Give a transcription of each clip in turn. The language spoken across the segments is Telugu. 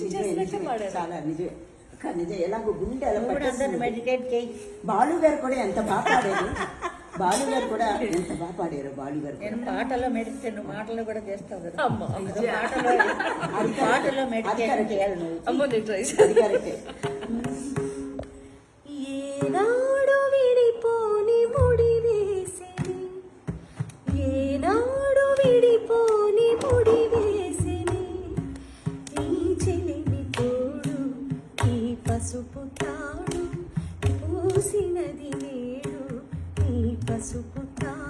మెడిటేషన్ చేసినట్టే పాడారు. చాలా నిజమే. నిజం ఎలాగో గుండె అలా అందరిని మెడిటేట్ చేయి. బాలు గారు కూడా ఎంత బాగా పాడారు. బాలు గారు కూడా ఎంత బాగా పాడారు. బాలు గారు నేను పాటలో మెడిటేషన్ మాటలు కూడా చేస్తావు కదా. అమ్మ పాటలో మెడిటేషన్ చేయాలి నువ్వు. అమ్మ నేను ట్రై అది కరెక్టే. ఏనాడు విడిపోని ముడి వేసిని, ఏనాడు విడిపోని ముడి వేసిని, ఈ చెలిమి తోడు ఈ పసుపు తాడు పూసినది నేడు ఈ పసుపు తాడు.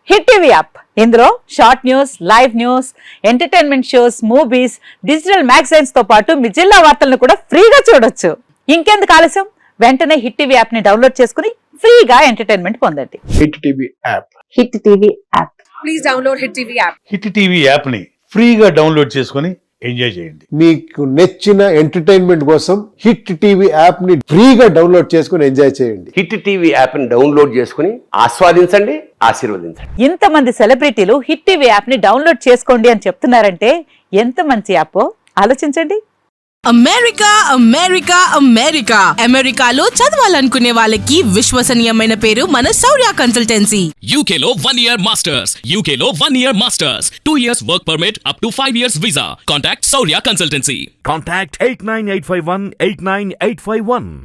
హిట్ టీవీ యాప్ ఇందులో short news, live news, entertainment shows, movies, digital magazines తో పాటు మీ జిల్లా వార్తలను కూడా ఫ్రీగా చూడొచ్చు. ఇంకెందుకు ఆలస్యం, వెంటనే హిట్ టీవీ యాప్ ని డౌన్లోడ్ చేసుకుని ఫ్రీగా ఎంటర్టైన్మెంట్ పొందండి. Hit TV app. Hit TV app. Please download hit TV app. Hit TV app ని ఫ్రీగా డౌన్లోడ్ చేసుకుని ఎంజాయ్ చేయండి. మీకు నచ్చిన ఎంటర్టైన్మెంట్ కోసం హిట్ టీవీ యాప్ ని ఫ్రీగా డౌన్లోడ్ చేసుకుని ఎంజాయ్ చేయండి. హిట్ టీవీ యాప్ ని డౌన్లోడ్ చేసుకుని ఆస్వాదించండి, ఆశీర్వదించండి. ఇంతమంది సెలబ్రిటీలు హిట్ టీవీ యాప్ ని డౌన్లోడ్ చేసుకోండి అని చెప్తున్నారంటే ఎంత మంచి యాప్ ఆలోచించండి. అమెరికా అమెరికా అమెరికా అమెరికాలో చదవాలనుకునే వాళ్ళకి విశ్వసనీయమైన పేరు మన శౌర్య కన్సల్టెన్సీ. UK లో 1 year masters, UK లో 1 year masters, 2 years work permit up to 5 years visa. Contact Saurya Consultancy. Contact 89851 89851.